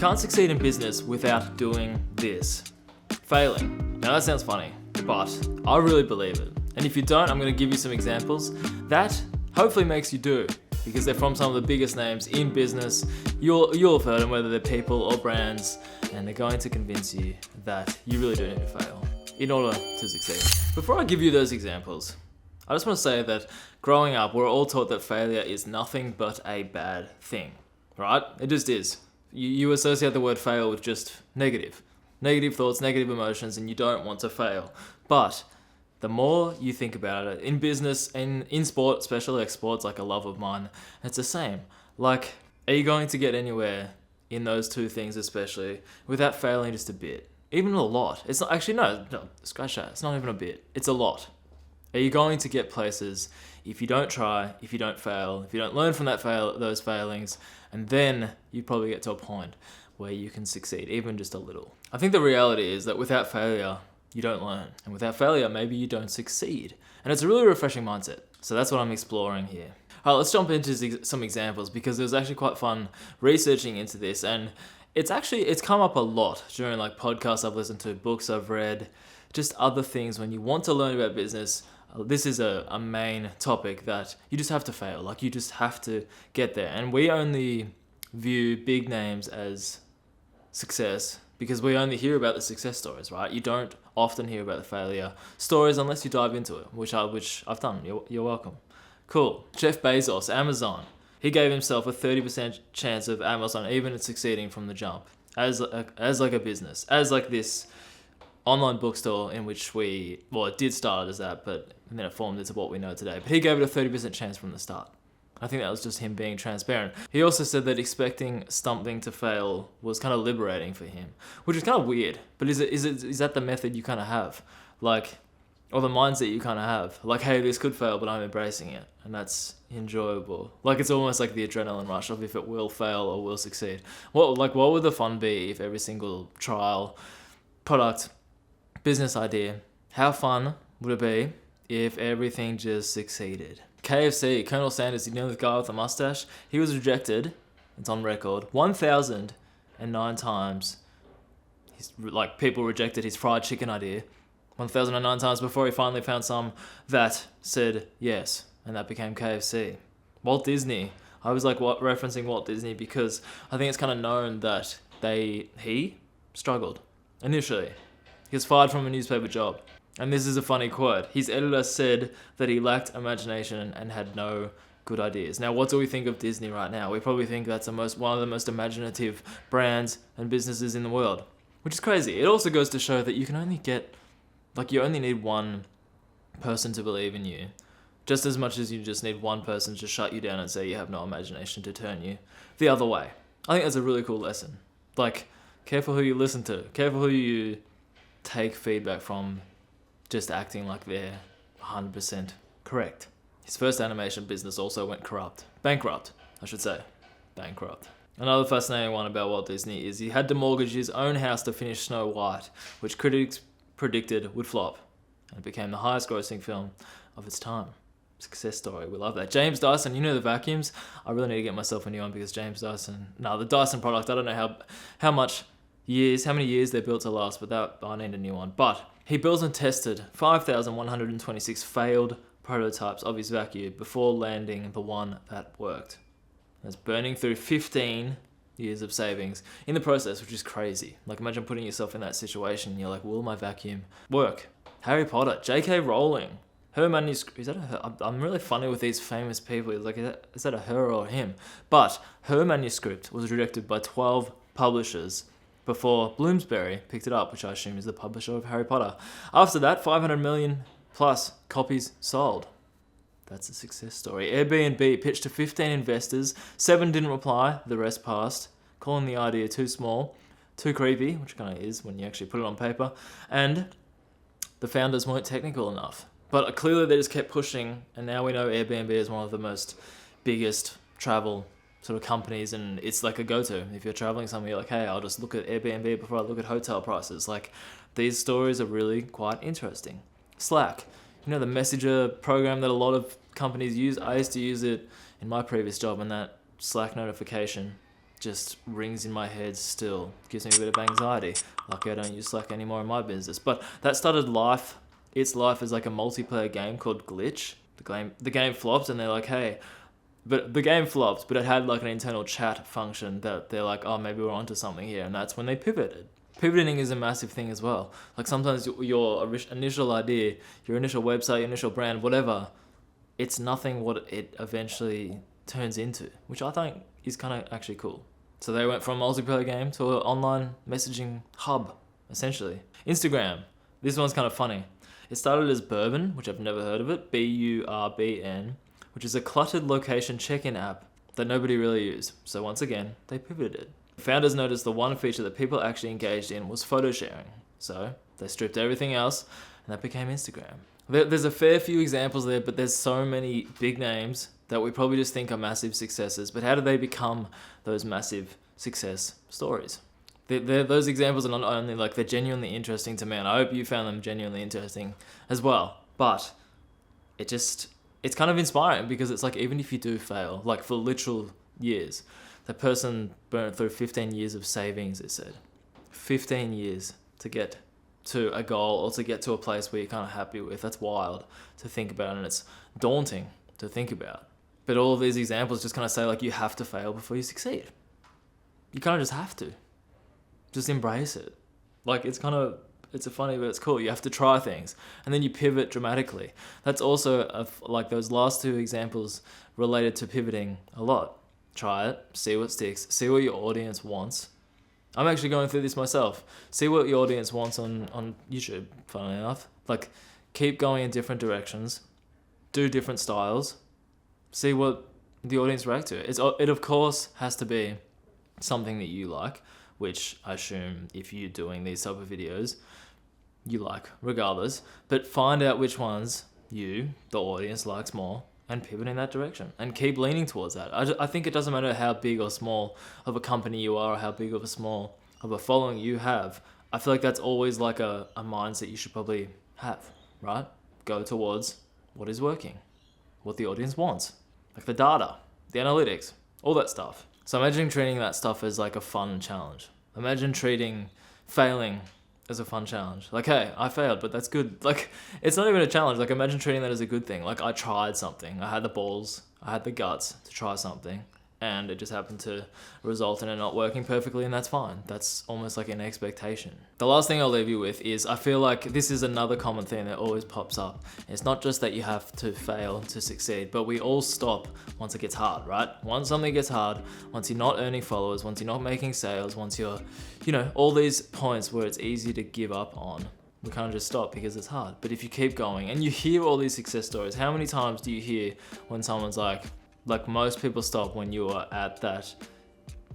can't succeed in business without doing this. Failing. Now that sounds funny, but I really believe it. And if you don't, I'm going to give you some examples that hopefully makes you do, because they're from some of the biggest names in business. You'll have heard them, whether they're people or brands, and they're going to convince you that you really do need to fail in order to succeed. Before I give you those examples, I just want to say that growing up, we're all taught that failure is nothing but a bad thing, right? It just is. You associate the word fail with just negative thoughts, negative emotions, and you don't want to fail. But the more you think about it, in business and in sport, especially like sports, like a love of mine, it's the same. Like, are you going to get anywhere in those two things especially without failing just a bit? Even a lot. It's not actually, no, scratch that. It's not even a bit. It's a lot. Are you going to get places if you don't try, if you don't fail, if you don't learn from those failings, and then you probably get to a point where you can succeed, even just a little. I think the reality is that without failure, you don't learn. And without failure, maybe you don't succeed. And it's a really refreshing mindset. So that's what I'm exploring here. All right, let's jump into some examples, because it was actually quite fun researching into this. And it's come up a lot during like podcasts I've listened to, books I've read, just other things. When you want to learn about business, this is a main topic that you just have to fail. Like, you just have to get there. And we only view big names as success because we only hear about the success stories, right? You don't often hear about the failure stories unless you dive into it, which I've done. You're welcome. Cool. Jeff Bezos, Amazon. He gave himself a 30% chance of Amazon even succeeding from the jump as like a business, as like this online bookstore in which it did start as that, but then it formed into what we know today. But he gave it a 30% chance from the start. I think that was just him being transparent. He also said that expecting something to fail was kind of liberating for him, which is kind of weird. But is that the method you kind of have? Like, or the mindset you kind of have? Like, hey, this could fail, but I'm embracing it. And that's enjoyable. Like, it's almost like the adrenaline rush of if it will fail or will succeed. What would the fun be if every single trial, product, business idea, how fun would it be if everything just succeeded? KFC, Colonel Sanders, you know the guy with the mustache? He was rejected, it's on record, 1,009 times. People rejected his fried chicken idea 1,009 times before he finally found some that said yes, and that became KFC. Walt Disney, I was referencing Walt Disney because I think it's kind of known that he struggled initially. He was fired from a newspaper job. And this is a funny quote. His editor said that he lacked imagination and had no good ideas. Now, what do we think of Disney right now? We probably think that's one of the most imaginative brands and businesses in the world, which is crazy. It also goes to show that you can only you only need one person to believe in you, just as much as you just need one person to shut you down and say you have no imagination to turn you the other way. I think that's a really cool lesson. Like, careful who you listen to. Careful who you take feedback from, just acting like they're 100% correct. His first animation business also went bankrupt. Another fascinating one about Walt Disney is he had to mortgage his own house to finish Snow White, which critics predicted would flop, and it became the highest grossing film of its time. Success story, we love that. James Dyson, you know the vacuums? I really need to get myself a new one because the Dyson product, I don't know how many years they're built to last, but I need a new one. But he built and tested 5,126 failed prototypes of his vacuum before landing the one that worked. That's burning through 15 years of savings in the process, which is crazy. Like, imagine putting yourself in that situation and you're like, will my vacuum work? Harry Potter, J.K. Rowling, her manuscript, is that a her? I'm really funny with these famous people. Like, is that a her or him? But her manuscript was rejected by 12 publishers before Bloomsbury picked it up, which I assume is the publisher of Harry Potter. After that, 500 million plus copies sold. That's a success story. Airbnb pitched to 15 investors. 7 didn't reply. The rest passed, calling the idea too small, too creepy, which kind of is when you actually put it on paper, and the founders weren't technical enough. But clearly they just kept pushing, and now we know Airbnb is one of the biggest travel sort of companies, and it's like a go-to. If you're traveling somewhere, you're like, hey, I'll just look at Airbnb before I look at hotel prices. Like, these stories are really quite interesting. Slack, the messenger program that a lot of companies use. I used to use it in my previous job, and that Slack notification just rings in my head still. Gives me a bit of anxiety. Lucky I don't use Slack anymore in my business. But that started its life as like a multiplayer game called Glitch. The game flopped and they're like, hey, but the game flopped, but it had like an internal chat function that they're like, oh, maybe we're onto something here. And that's when they pivoted. Pivoting is a massive thing as well. Like sometimes your initial idea, your initial website, your initial brand, whatever, it's nothing what it eventually turns into, which I think is kind of actually cool. So they went from a multiplayer game to an online messaging hub, essentially. Instagram. This one's kind of funny. It started as Bourbon, which I've never heard of it, BURBN, which is a cluttered location check-in app that nobody really used. So once again, they pivoted. Founders noticed the one feature that people actually engaged in was photo sharing. So they stripped everything else and that became Instagram. There's a fair few examples there, but there's so many big names that we probably just think are massive successes. But how do they become those massive success stories? Those examples are not only like they're genuinely interesting to me, and I hope you found them genuinely interesting as well. But it's kind of inspiring because it's like even if you do fail, like for literal years, that person burned through 15 years of savings, it said. 15 years to get to a goal or to get to a place where you're kind of happy with. That's wild to think about, and it's daunting to think about. But all of these examples just kind of say like you have to fail before you succeed. You kind of just have to. Just embrace it. Like it's a funny, but it's cool. You have to try things and then you pivot dramatically. That's also like those last two examples related to pivoting a lot. Try it, see what sticks, see what your audience wants. I'm actually going through this myself. See what your audience wants on YouTube, funnily enough. Like keep going in different directions, do different styles, see what the audience react to. It of course has to be something that you like, which I assume if you're doing these type of videos, you like regardless, but find out which ones you, the audience, likes more and pivot in that direction and keep leaning towards that. I think it doesn't matter how big or small of a company you are or how big of a following you have. I feel like that's always like a mindset you should probably have, right? Go towards what is working, what the audience wants, like the data, the analytics, all that stuff. So imagine treating that stuff as like a fun challenge. Imagine treating failing as a fun challenge. Like, hey, I failed, but that's good. Like, it's not even a challenge. Like, imagine treating that as a good thing. Like, I tried something. I had the balls. I had the guts to try something. And it just happened to result in it not working perfectly, and that's fine. That's almost like an expectation. The last thing I'll leave you with is I feel like this is another common thing that always pops up. It's not just that you have to fail to succeed, but we all stop once it gets hard, right? Once something gets hard, once you're not earning followers, once you're not making sales, once you're, all these points where it's easy to give up on, we kind of just stop because it's hard. But if you keep going and you hear all these success stories, how many times do you hear when someone's like most people stop when you are at that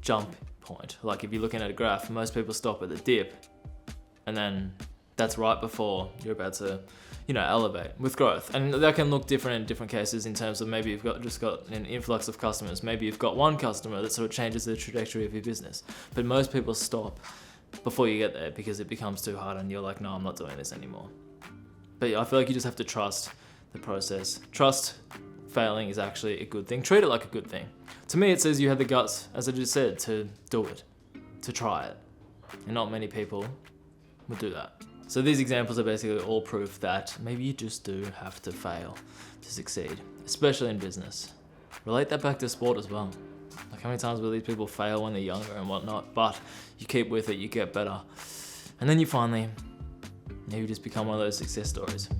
jump point. Like if you're looking at a graph, most people stop at the dip, and then that's right before you're about to, elevate with growth. And that can look different in different cases in terms of maybe you've just got an influx of customers. Maybe you've got one customer that sort of changes the trajectory of your business. But most people stop before you get there because it becomes too hard and you're like, no, I'm not doing this anymore. But I feel like you just have to trust the process. Trust failing is actually a good thing. Treat it like a good thing. To me, it says you had the guts, as I just said, to do it, to try it. And not many people would do that. So these examples are basically all proof that maybe you just do have to fail to succeed, especially in business. Relate that back to sport as well. Like how many times will these people fail when they're younger and whatnot, but you keep with it, you get better. And then you finally, maybe just become one of those success stories.